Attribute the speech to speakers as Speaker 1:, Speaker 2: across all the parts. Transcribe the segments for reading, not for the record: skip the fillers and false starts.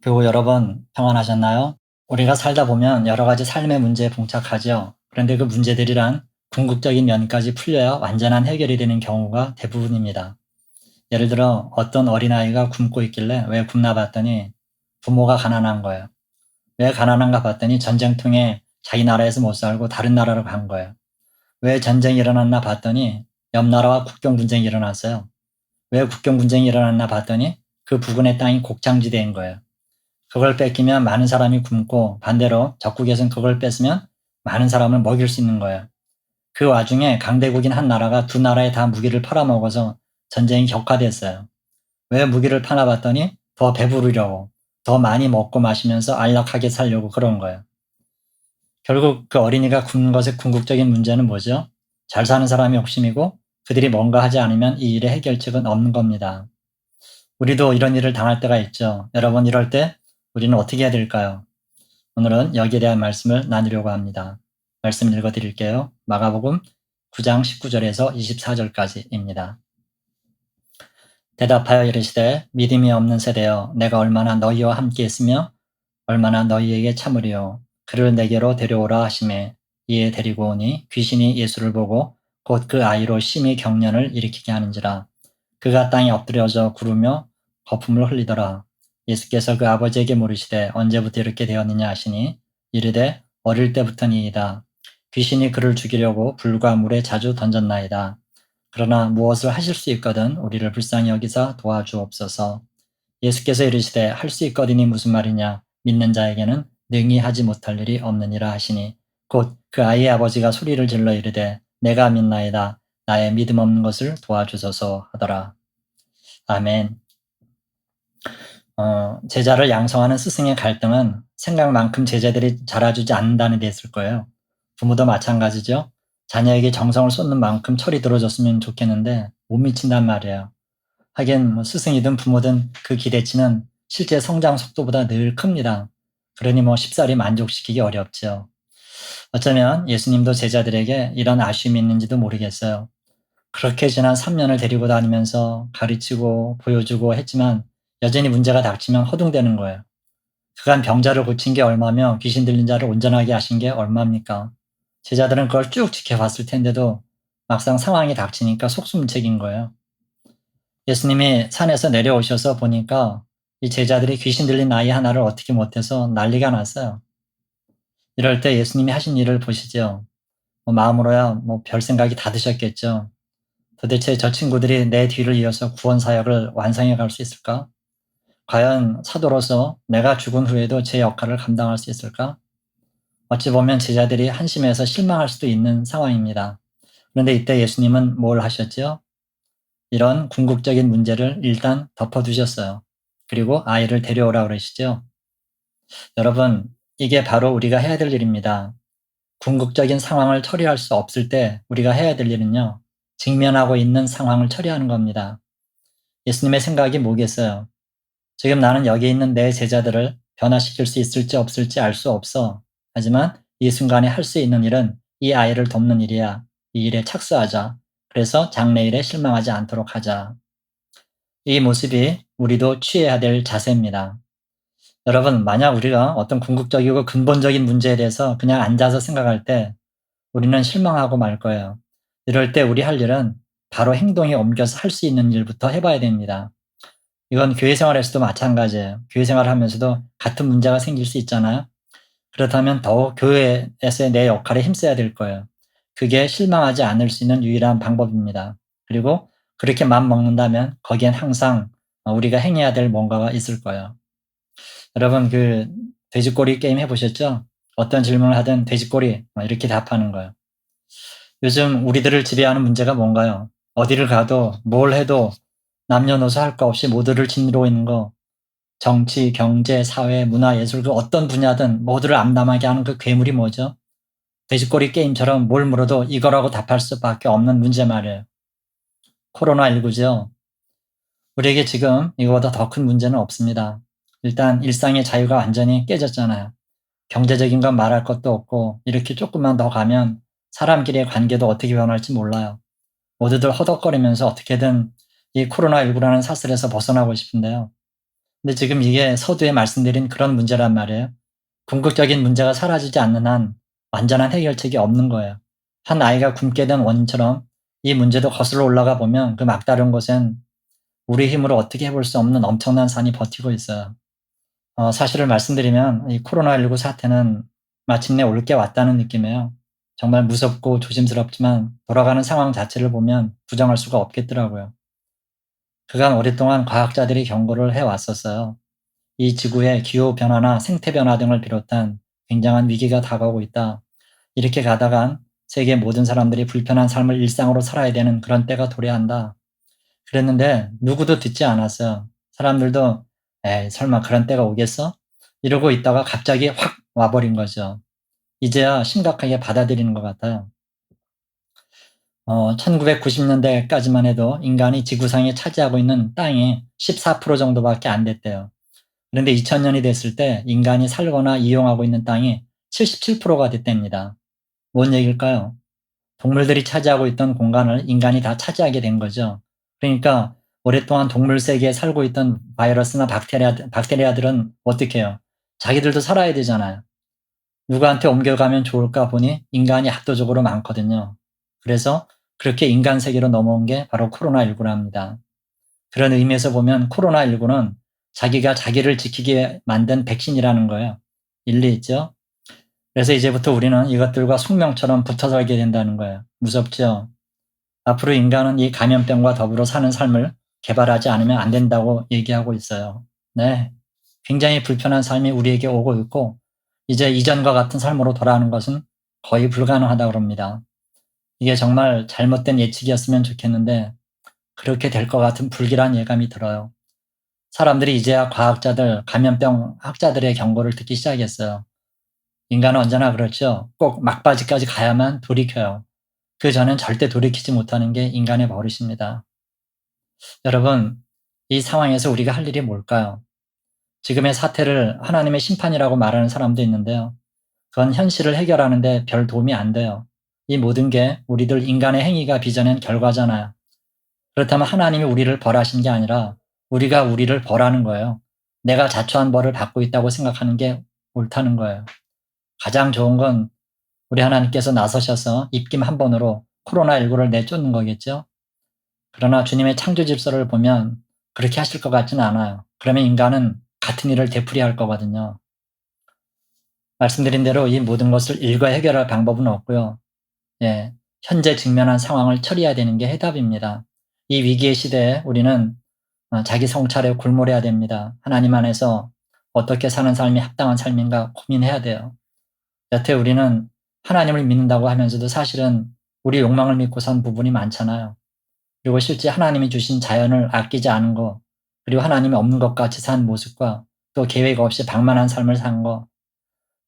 Speaker 1: 교우 여러분, 평안하셨나요? 우리가 살다 보면 여러 가지 삶의 문제에 봉착하죠. 그런데 그 문제들이란 궁극적인 면까지 풀려야 완전한 해결이 되는 경우가 대부분입니다. 예를 들어 어떤 어린아이가 굶고 있길래 왜 굶나 봤더니 부모가 가난한 거예요. 왜 가난한가 봤더니 전쟁통에 자기 나라에서 못 살고 다른 나라로 간 거예요. 왜 전쟁이 일어났나 봤더니 옆 나라와 국경 분쟁이 일어났어요. 왜 국경 분쟁이 일어났나 봤더니 그 부근의 땅이 곡창지대인 거예요. 그걸 뺏기면 많은 사람이 굶고 반대로 적국에선 그걸 뺏으면 많은 사람을 먹일 수 있는 거예요. 그 와중에 강대국인 한 나라가 두 나라에 다 무기를 팔아먹어서 전쟁이 격화됐어요. 왜 무기를 파나 봤더니 더 배부르려고, 더 많이 먹고 마시면서 안락하게 살려고 그런 거예요. 결국 그 어린이가 굶는 것의 궁극적인 문제는 뭐죠? 잘 사는 사람이 욕심이고 그들이 뭔가 하지 않으면 이 일의 해결책은 없는 겁니다. 우리도 이런 일을 당할 때가 있죠. 여러분, 이럴 때 우리는 어떻게 해야 될까요? 오늘은 여기에 대한 말씀을 나누려고 합니다. 말씀 읽어드릴게요. 마가복음 9장 19절에서 24절까지입니다. 대답하여 이르시되 믿음이 없는 세대여 내가 얼마나 너희와 함께 있으며 얼마나 너희에게 참으리요. 그를 내게로 데려오라 하시매 이에 데리고 오니 귀신이 예수를 보고 곧 그 아이로 심히 경련을 일으키게 하는지라. 그가 땅에 엎드려져 구르며 거품을 흘리더라. 예수께서 그 아버지에게 물으시되 언제부터 이렇게 되었느냐 하시니 이르되 어릴 때부터니이다. 귀신이 그를 죽이려고 불과 물에 자주 던졌나이다. 그러나 무엇을 하실 수 있거든 우리를 불쌍히 여기사 도와주옵소서. 예수께서 이르시되 할 수 있거든이 무슨 말이냐. 믿는 자에게는 능히 하지 못할 일이 없느니라 하시니 곧 그 아이의 아버지가 소리를 질러 이르되 내가 믿나이다. 나의 믿음 없는 것을 도와주소서 하더라. 아멘. 제자를 양성하는 스승의 갈등은 생각만큼 제자들이 자라주지 않는다는 데 있을 거예요. 부모도 마찬가지죠. 자녀에게 정성을 쏟는 만큼 철이 들어줬으면 좋겠는데 못 미친단 말이에요. 하긴 스승이든 부모든 그 기대치는 실제 성장 속도보다 늘 큽니다. 그러니 쉽사리 만족시키기 어렵죠. 어쩌면 예수님도 제자들에게 이런 아쉬움이 있는지도 모르겠어요. 그렇게 지난 3년을 데리고 다니면서 가르치고 보여주고 했지만 여전히 문제가 닥치면 허둥대는 거예요. 그간 병자를 고친 게 얼마며 귀신 들린 자를 온전하게 하신 게 얼마입니까? 제자들은 그걸 쭉 지켜봤을 텐데도 막상 상황이 닥치니까 속수무책인 거예요. 예수님이 산에서 내려오셔서 보니까 이 제자들이 귀신 들린 아이 하나를 어떻게 못해서 난리가 났어요. 이럴 때 예수님이 하신 일을 보시죠. 마음으로야 별 생각이 다 드셨겠죠. 도대체 저 친구들이 내 뒤를 이어서 구원 사역을 완성해 갈 수 있을까? 과연 사도로서 내가 죽은 후에도 제 역할을 감당할 수 있을까? 어찌 보면 제자들이 한심해서 실망할 수도 있는 상황입니다. 그런데 이때 예수님은 뭘 하셨죠? 이런 궁극적인 문제를 일단 덮어두셨어요. 그리고 아이를 데려오라 그러시죠. 여러분, 이게 바로 우리가 해야 될 일입니다. 궁극적인 상황을 처리할 수 없을 때 우리가 해야 될 일은요. 직면하고 있는 상황을 처리하는 겁니다. 예수님의 생각이 뭐겠어요? 지금 나는 여기 있는 내 제자들을 변화시킬 수 있을지 없을지 알 수 없어. 하지만 이 순간에 할 수 있는 일은 이 아이를 돕는 일이야. 이 일에 착수하자. 그래서 장래일에 실망하지 않도록 하자. 이 모습이 우리도 취해야 될 자세입니다. 여러분, 만약 우리가 어떤 궁극적이고 근본적인 문제에 대해서 그냥 앉아서 생각할 때 우리는 실망하고 말 거예요. 이럴 때 우리 할 일은 바로 행동에 옮겨서 할 수 있는 일부터 해봐야 됩니다. 이건 교회 생활에서도 마찬가지예요. 교회 생활을 하면서도 같은 문제가 생길 수 있잖아요. 그렇다면 더욱 교회에서의 내 역할에 힘써야 될 거예요. 그게 실망하지 않을 수 있는 유일한 방법입니다. 그리고 그렇게 마음 먹는다면 거기엔 항상 우리가 행해야 될 뭔가가 있을 거예요. 여러분, 그 돼지꼬리 게임 해보셨죠? 어떤 질문을 하든 돼지꼬리 이렇게 답하는 거예요. 요즘 우리들을 지배하는 문제가 뭔가요? 어디를 가도 뭘 해도 남녀노소 할 거 없이 모두를 짓누르고 있는 거, 정치, 경제, 사회, 문화, 예술 그 어떤 분야든 모두를 암담하게 하는 그 괴물이 뭐죠? 돼지꼬리 게임처럼 뭘 물어도 이거라고 답할 수밖에 없는 문제 말이에요. 코로나19죠. 우리에게 지금 이거보다 더 큰 문제는 없습니다. 일단 일상의 자유가 완전히 깨졌잖아요. 경제적인 건 말할 것도 없고 이렇게 조금만 더 가면 사람끼리의 관계도 어떻게 변할지 몰라요. 모두들 허덕거리면서 어떻게든 이 코로나19라는 사슬에서 벗어나고 싶은데요. 근데 지금 이게 서두에 말씀드린 그런 문제란 말이에요. 궁극적인 문제가 사라지지 않는 한 완전한 해결책이 없는 거예요. 한 아이가 굶게 된 원인처럼 이 문제도 거슬러 올라가 보면 그 막다른 곳엔 우리 힘으로 어떻게 해볼 수 없는 엄청난 산이 버티고 있어요. 사실을 말씀드리면 이 코로나19 사태는 마침내 올 게 왔다는 느낌이에요. 정말 무섭고 조심스럽지만 돌아가는 상황 자체를 보면 부정할 수가 없겠더라고요. 그간 오랫동안 과학자들이 경고를 해왔었어요. 이 지구의 기후변화나 생태변화 등을 비롯한 굉장한 위기가 다가오고 있다. 이렇게 가다간 세계 모든 사람들이 불편한 삶을 일상으로 살아야 되는 그런 때가 도래한다. 그랬는데 누구도 듣지 않았어요. 사람들도 에이 설마 그런 때가 오겠어? 이러고 있다가 갑자기 확 와버린 거죠. 이제야 심각하게 받아들이는 것 같아요. 1990년대까지만 해도 인간이 지구상에 차지하고 있는 땅이 14% 정도밖에 안 됐대요. 그런데 2000년이 됐을 때 인간이 살거나 이용하고 있는 땅이 77%가 됐답니다. 뭔 얘기일까요? 동물들이 차지하고 있던 공간을 인간이 다 차지하게 된 거죠. 그러니까 오랫동안 동물 세계에 살고 있던 바이러스나 박테리아들은 어떻게 해요? 자기들도 살아야 되잖아요. 누구한테 옮겨가면 좋을까 보니 인간이 압도적으로 많거든요. 그래서 그렇게 인간 세계로 넘어온 게 바로 코로나19랍니다. 그런 의미에서 보면 코로나19는 자기가 자기를 지키게 만든 백신이라는 거예요. 일리 있죠? 그래서 이제부터 우리는 이것들과 숙명처럼 붙어 살게 된다는 거예요. 무섭죠? 앞으로 인간은 이 감염병과 더불어 사는 삶을 개발하지 않으면 안 된다고 얘기하고 있어요. 네. 굉장히 불편한 삶이 우리에게 오고 있고, 이제 이전과 같은 삶으로 돌아가는 것은 거의 불가능하다고 합니다. 이게 정말 잘못된 예측이었으면 좋겠는데, 그렇게 될 것 같은 불길한 예감이 들어요. 사람들이 이제야 과학자들, 감염병 학자들의 경고를 듣기 시작했어요. 인간은 언제나 그렇죠. 꼭 막바지까지 가야만 돌이켜요. 그 전엔 절대 돌이키지 못하는 게 인간의 버릇입니다. 여러분, 이 상황에서 우리가 할 일이 뭘까요? 지금의 사태를 하나님의 심판이라고 말하는 사람도 있는데요. 그건 현실을 해결하는데 별 도움이 안 돼요. 이 모든 게 우리들 인간의 행위가 빚어낸 결과잖아요. 그렇다면 하나님이 우리를 벌하신 게 아니라 우리가 우리를 벌하는 거예요. 내가 자초한 벌을 받고 있다고 생각하는 게 옳다는 거예요. 가장 좋은 건 우리 하나님께서 나서셔서 입김 한 번으로 코로나19를 내쫓는 거겠죠. 그러나 주님의 창조 질서를 보면 그렇게 하실 것 같지는 않아요. 그러면 인간은 같은 일을 되풀이할 거거든요. 말씀드린 대로 이 모든 것을 일과 해결할 방법은 없고요. 예, 현재 직면한 상황을 처리해야 되는 게 해답입니다. 이 위기의 시대에 우리는 자기 성찰에 골몰해야 됩니다. 하나님 안에서 어떻게 사는 삶이 합당한 삶인가 고민해야 돼요. 여태 우리는 하나님을 믿는다고 하면서도 사실은 우리 욕망을 믿고 산 부분이 많잖아요. 그리고 실제 하나님이 주신 자연을 아끼지 않은 것, 그리고 하나님이 없는 것 같이 산 모습과 또 계획 없이 방만한 삶을 산 것,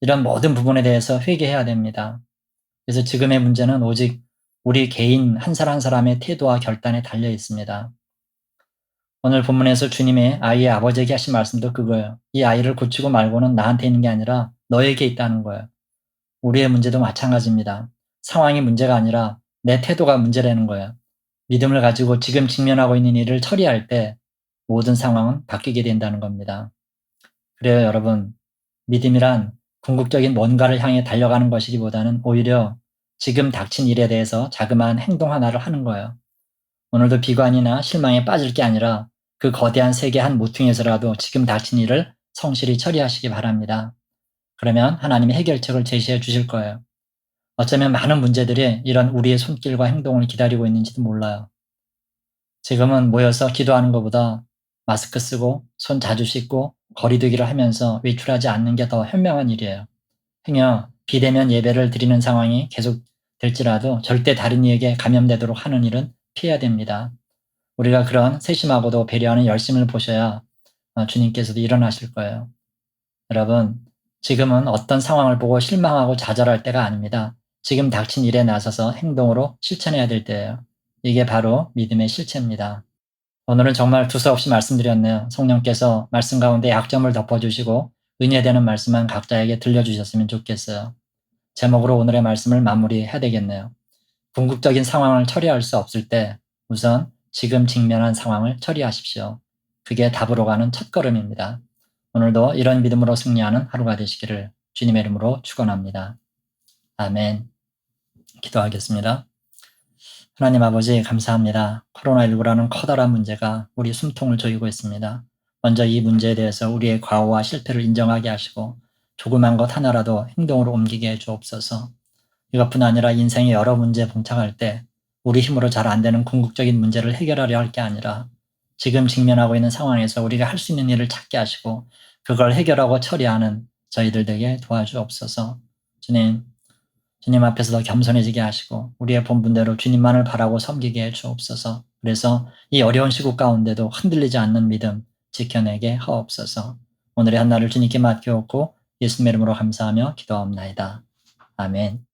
Speaker 1: 이런 모든 부분에 대해서 회개해야 됩니다. 그래서 지금의 문제는 오직 우리 개인 한 사람 한 사람의 태도와 결단에 달려 있습니다. 오늘 본문에서 주님의 아이의 아버지에게 하신 말씀도 그거예요. 이 아이를 고치고 말고는 나한테 있는 게 아니라 너에게 있다는 거예요. 우리의 문제도 마찬가지입니다. 상황이 문제가 아니라 내 태도가 문제라는 거예요. 믿음을 가지고 지금 직면하고 있는 일을 처리할 때 모든 상황은 바뀌게 된다는 겁니다. 그래요, 여러분. 믿음이란 궁극적인 뭔가를 향해 달려가는 것이기보다는 오히려 지금 닥친 일에 대해서 자그마한 행동 하나를 하는 거예요. 오늘도 비관이나 실망에 빠질 게 아니라 그 거대한 세계 한 모퉁이에서라도 지금 닥친 일을 성실히 처리하시기 바랍니다. 그러면 하나님이 해결책을 제시해 주실 거예요. 어쩌면 많은 문제들이 이런 우리의 손길과 행동을 기다리고 있는지도 몰라요. 지금은 모여서 기도하는 것보다 마스크 쓰고 손 자주 씻고 거리 두기를 하면서 외출하지 않는 게 더 현명한 일이에요. 행여 비대면 예배를 드리는 상황이 계속 될지라도 절대 다른 이에게 감염되도록 하는 일은 피해야 됩니다. 우리가 그런 세심하고도 배려하는 열심을 보셔야 주님께서도 일어나실 거예요. 여러분, 지금은 어떤 상황을 보고 실망하고 좌절할 때가 아닙니다. 지금 닥친 일에 나서서 행동으로 실천해야 될 때예요. 이게 바로 믿음의 실체입니다. 오늘은 정말 두서없이 말씀드렸네요. 성령께서 말씀 가운데 약점을 덮어주시고 은혜되는 말씀만 각자에게 들려주셨으면 좋겠어요. 제목으로 오늘의 말씀을 마무리해야 되겠네요. 궁극적인 상황을 처리할 수 없을 때 우선 지금 직면한 상황을 처리하십시오. 그게 답으로 가는 첫걸음입니다. 오늘도 이런 믿음으로 승리하는 하루가 되시기를 주님의 이름으로 축원합니다. 아멘. 기도하겠습니다. 하나님 아버지 감사합니다. 코로나19라는 커다란 문제가 우리 숨통을 조이고 있습니다. 먼저 이 문제에 대해서 우리의 과오와 실패를 인정하게 하시고 조그만 것 하나라도 행동으로 옮기게 해 주옵소서. 이것뿐 아니라 인생의 여러 문제에 봉착할 때 우리 힘으로 잘 안 되는 궁극적인 문제를 해결하려 할 게 아니라 지금 직면하고 있는 상황에서 우리가 할 수 있는 일을 찾게 하시고 그걸 해결하고 처리하는 저희들 되게 도와주옵소서. 주님 앞에서 더 겸손해지게 하시고 우리의 본분대로 주님만을 바라고 섬기게 해 주옵소서. 그래서 이 어려운 시국 가운데도 흔들리지 않는 믿음 지켜내게 하옵소서. 오늘의 한날을 주님께 맡겨놓고 예수님의 이름으로 감사하며 기도하옵나이다. 아멘.